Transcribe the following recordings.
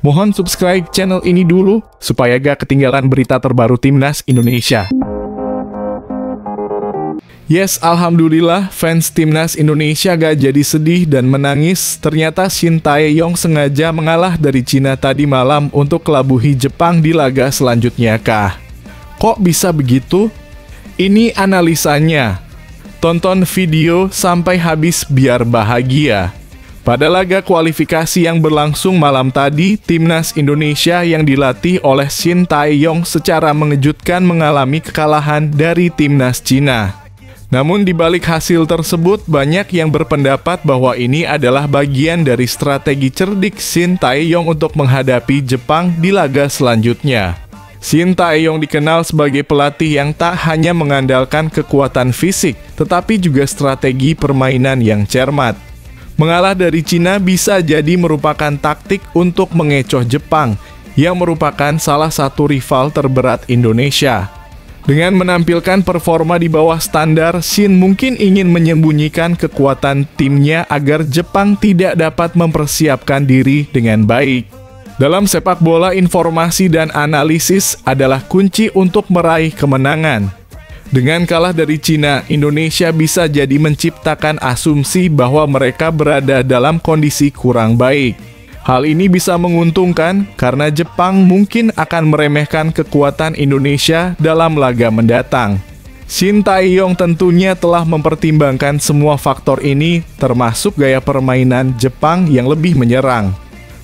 Mohon subscribe channel ini dulu, supaya gak ketinggalan berita terbaru Timnas Indonesia. Yes, alhamdulillah fans Timnas Indonesia gak jadi sedih dan menangis. Ternyata Shin Tae-yong sengaja mengalah dari Cina tadi malam untuk kelabuhi Jepang di laga selanjutnya kah? Kok bisa begitu? Ini analisanya. Tonton video sampai habis biar bahagia. Pada laga kualifikasi yang berlangsung malam tadi, Timnas Indonesia yang dilatih oleh Shin Tae-yong secara mengejutkan mengalami kekalahan dari Timnas Cina. Namun di balik hasil tersebut, banyak yang berpendapat bahwa ini adalah bagian dari strategi cerdik Shin Tae-yong untuk menghadapi Jepang di laga selanjutnya. Shin Tae-yong dikenal sebagai pelatih yang tak hanya mengandalkan kekuatan fisik, tetapi juga strategi permainan yang cermat. Mengalah dari Cina bisa jadi merupakan taktik untuk mengecoh Jepang, yang merupakan salah satu rival terberat Indonesia. Dengan menampilkan performa di bawah standar, Shin mungkin ingin menyembunyikan kekuatan timnya agar Jepang tidak dapat mempersiapkan diri dengan baik. Dalam sepak bola, informasi dan analisis adalah kunci untuk meraih kemenangan. Dengan kalah dari Cina, Indonesia bisa jadi menciptakan asumsi bahwa mereka berada dalam kondisi kurang baik. Hal ini bisa menguntungkan karena Jepang mungkin akan meremehkan kekuatan Indonesia dalam laga mendatang. Shin Tae-yong tentunya telah mempertimbangkan semua faktor ini, termasuk gaya permainan Jepang yang lebih menyerang.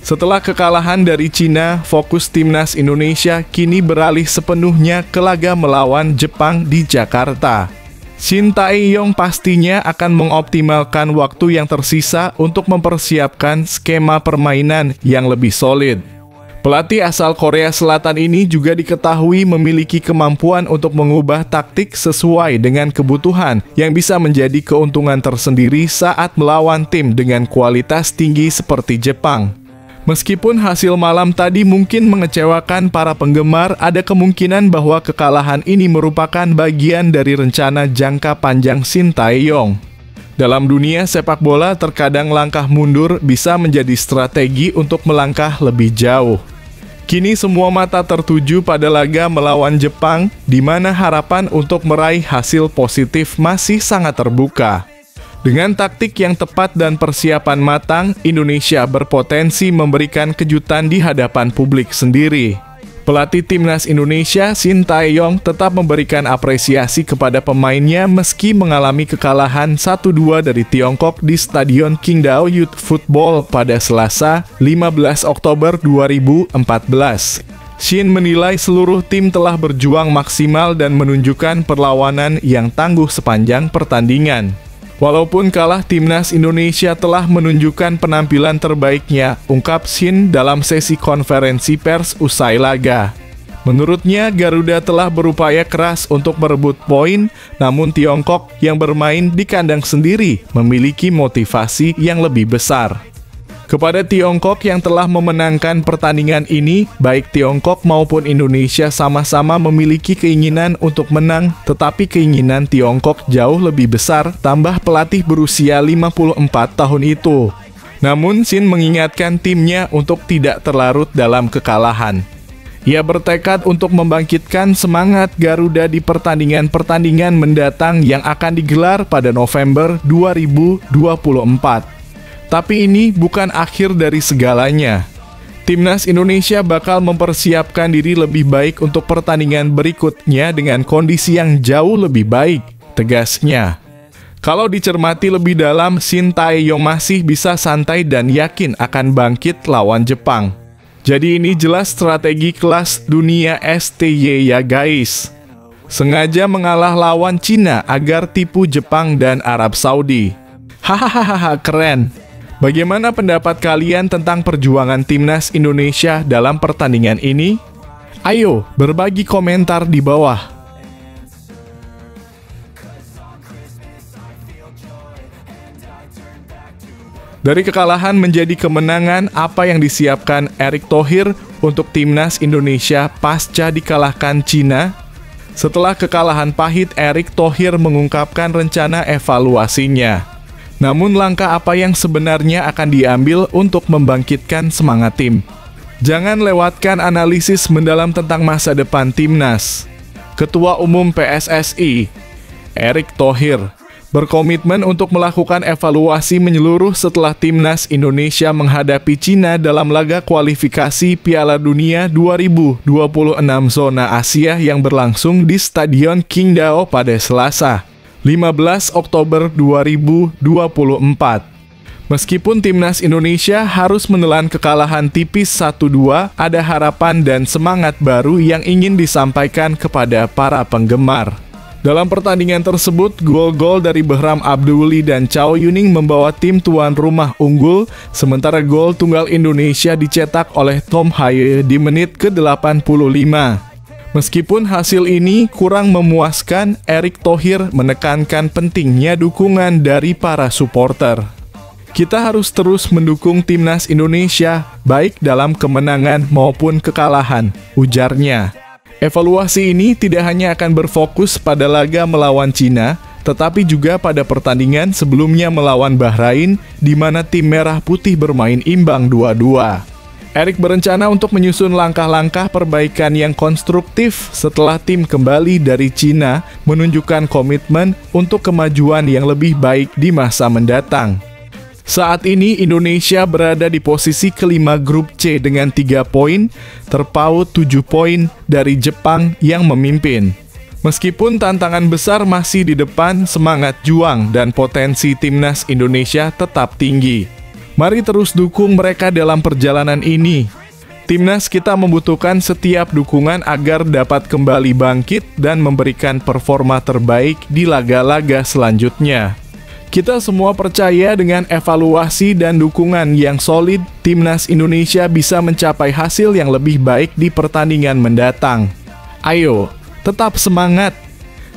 Setelah kekalahan dari Cina, fokus Timnas Indonesia kini beralih sepenuhnya ke laga melawan Jepang di Jakarta. Shin Tae-yong pastinya akan mengoptimalkan waktu yang tersisa untuk mempersiapkan skema permainan yang lebih solid. Pelatih asal Korea Selatan ini juga diketahui memiliki kemampuan untuk mengubah taktik sesuai dengan kebutuhan yang bisa menjadi keuntungan tersendiri saat melawan tim dengan kualitas tinggi seperti Jepang. Meskipun hasil malam tadi mungkin mengecewakan para penggemar, ada kemungkinan bahwa kekalahan ini merupakan bagian dari rencana jangka panjang Shin Tae-yong. Dalam dunia sepak bola, terkadang langkah mundur bisa menjadi strategi untuk melangkah lebih jauh. Kini semua mata tertuju pada laga melawan Jepang, di mana harapan untuk meraih hasil positif masih sangat terbuka. Dengan taktik yang tepat dan persiapan matang, Indonesia berpotensi memberikan kejutan di hadapan publik sendiri. Pelatih Timnas Indonesia, Shin Tae-yong, tetap memberikan apresiasi kepada pemainnya meski mengalami kekalahan 1-2 dari Tiongkok di Stadion Qingdao Youth Football pada Selasa, 15 Oktober 2014. Shin menilai seluruh tim telah berjuang maksimal dan menunjukkan perlawanan yang tangguh sepanjang pertandingan. Walaupun kalah, Timnas Indonesia telah menunjukkan penampilan terbaiknya, ungkap Shin dalam sesi konferensi pers usai laga. Menurutnya, Garuda telah berupaya keras untuk merebut poin, namun Tiongkok yang bermain di kandang sendiri memiliki motivasi yang lebih besar. Kepada Tiongkok yang telah memenangkan pertandingan ini, baik Tiongkok maupun Indonesia sama-sama memiliki keinginan untuk menang, tetapi keinginan Tiongkok jauh lebih besar, tambah pelatih berusia 54 tahun itu. Namun, Shin mengingatkan timnya untuk tidak terlarut dalam kekalahan. Ia bertekad untuk membangkitkan semangat Garuda di pertandingan-pertandingan mendatang yang akan digelar pada November 2024. Tapi ini bukan akhir dari segalanya. Timnas Indonesia bakal mempersiapkan diri lebih baik untuk pertandingan berikutnya dengan kondisi yang jauh lebih baik, tegasnya. Kalau dicermati lebih dalam, Shin Tae-yong masih bisa santai dan yakin akan bangkit lawan Jepang. Jadi ini jelas strategi kelas dunia STY ya guys. Sengaja mengalah lawan Cina agar tipu Jepang dan Arab Saudi. Hahaha, keren. Bagaimana pendapat kalian tentang perjuangan Timnas Indonesia dalam pertandingan ini? Ayo, berbagi komentar di bawah. Dari kekalahan menjadi kemenangan, apa yang disiapkan Erick Thohir untuk Timnas Indonesia pasca dikalahkan Cina? Setelah kekalahan pahit, Erick Thohir mengungkapkan rencana evaluasinya. Namun langkah apa yang sebenarnya akan diambil untuk membangkitkan semangat tim? Jangan lewatkan analisis mendalam tentang masa depan Timnas. Ketua Umum PSSI, Erick Thohir, berkomitmen untuk melakukan evaluasi menyeluruh setelah Timnas Indonesia menghadapi Cina dalam laga kualifikasi Piala Dunia 2026 zona Asia yang berlangsung di Stadion Qingdao pada Selasa, 15 Oktober 2024. Meskipun Timnas Indonesia harus menelan kekalahan tipis 1-2, ada harapan dan semangat baru yang ingin disampaikan kepada para penggemar. Dalam pertandingan tersebut, gol-gol dari Behram Abdulli dan Chow Yuning membawa tim tuan rumah unggul, sementara gol tunggal Indonesia dicetak oleh Tom Haye di menit ke-85. Meskipun hasil ini kurang memuaskan, Erick Thohir menekankan pentingnya dukungan dari para supporter. Kita harus terus mendukung Timnas Indonesia, baik dalam kemenangan maupun kekalahan, ujarnya. Evaluasi ini tidak hanya akan berfokus pada laga melawan Cina, tetapi juga pada pertandingan sebelumnya melawan Bahrain, di mana tim Merah Putih bermain imbang 2-2. Erick berencana untuk menyusun langkah-langkah perbaikan yang konstruktif setelah tim kembali dari Cina menunjukkan komitmen untuk kemajuan yang lebih baik di masa mendatang. Saat ini Indonesia berada di posisi kelima grup C dengan 3 poin, terpaut 7 poin dari Jepang yang memimpin. Meskipun tantangan besar masih di depan, semangat juang dan potensi Timnas Indonesia tetap tinggi. Mari terus dukung mereka dalam perjalanan ini. Timnas kita membutuhkan setiap dukungan agar dapat kembali bangkit dan memberikan performa terbaik di laga-laga selanjutnya. Kita semua percaya dengan evaluasi dan dukungan yang solid, Timnas Indonesia bisa mencapai hasil yang lebih baik di pertandingan mendatang. Ayo, tetap semangat.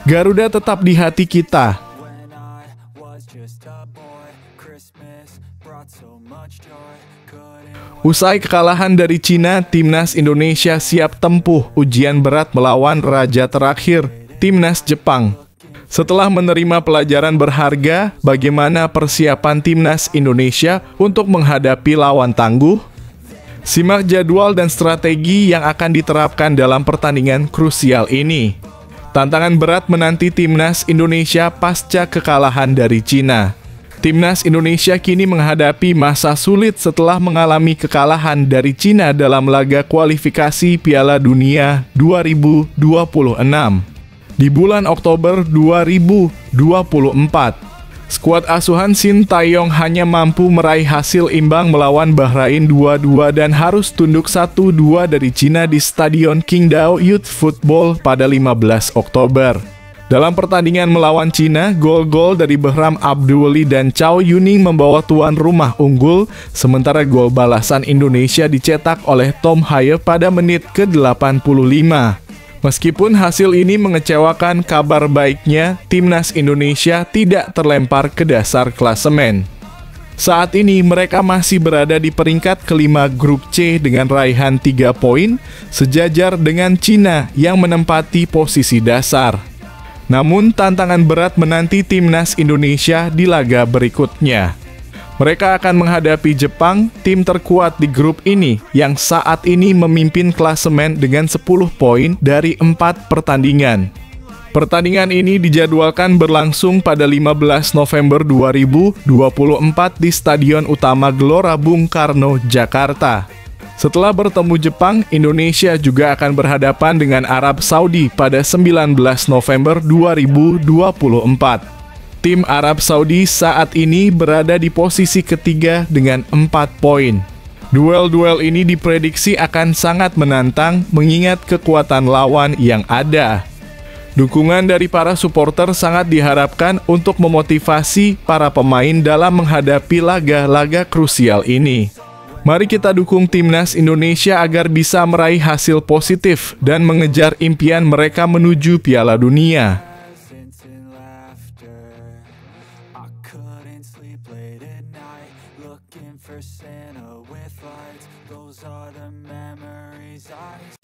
Garuda tetap di hati kita. Usai kekalahan dari Cina, Timnas Indonesia siap tempuh ujian berat melawan raja terakhir, Timnas Jepang. Setelah menerima pelajaran berharga, bagaimana persiapan Timnas Indonesia untuk menghadapi lawan tangguh? Simak jadwal dan strategi yang akan diterapkan dalam pertandingan krusial ini. Tantangan berat menanti Timnas Indonesia pasca kekalahan dari Cina. Timnas Indonesia kini menghadapi masa sulit setelah mengalami kekalahan dari Cina dalam laga kualifikasi Piala Dunia 2026. Di bulan Oktober 2024, skuad asuhan Shin Tae-yong hanya mampu meraih hasil imbang melawan Bahrain 2-2 dan harus tunduk 1-2 dari Cina di Stadion Qingdao Youth Football pada 15 Oktober. Dalam pertandingan melawan Cina, gol-gol dari Behram Abdulli dan Chow Yuning membawa tuan rumah unggul, sementara gol balasan Indonesia dicetak oleh Tom Haye pada menit ke-85. Meskipun hasil ini mengecewakan, kabar baiknya Timnas Indonesia tidak terlempar ke dasar klasemen. Saat ini mereka masih berada di peringkat kelima grup C dengan raihan 3 poin, sejajar dengan Cina yang menempati posisi dasar. Namun tantangan berat menanti Timnas Indonesia di laga berikutnya. Mereka akan menghadapi Jepang, tim terkuat di grup ini, yang saat ini memimpin klasemen dengan 10 poin dari 4 pertandingan. Pertandingan ini dijadwalkan berlangsung pada 15 November 2024 di Stadion Utama Gelora Bung Karno, Jakarta. Setelah bertemu Jepang, Indonesia juga akan berhadapan dengan Arab Saudi pada 19 November 2024. Tim Arab Saudi saat ini berada di posisi ketiga dengan 4 poin. Duel-duel ini diprediksi akan sangat menantang mengingat kekuatan lawan yang ada. Dukungan dari para supporter sangat diharapkan untuk memotivasi para pemain dalam menghadapi laga-laga krusial ini. Mari kita dukung Timnas Indonesia agar bisa meraih hasil positif dan mengejar impian mereka menuju Piala Dunia. For Santa with lights, those are the memories I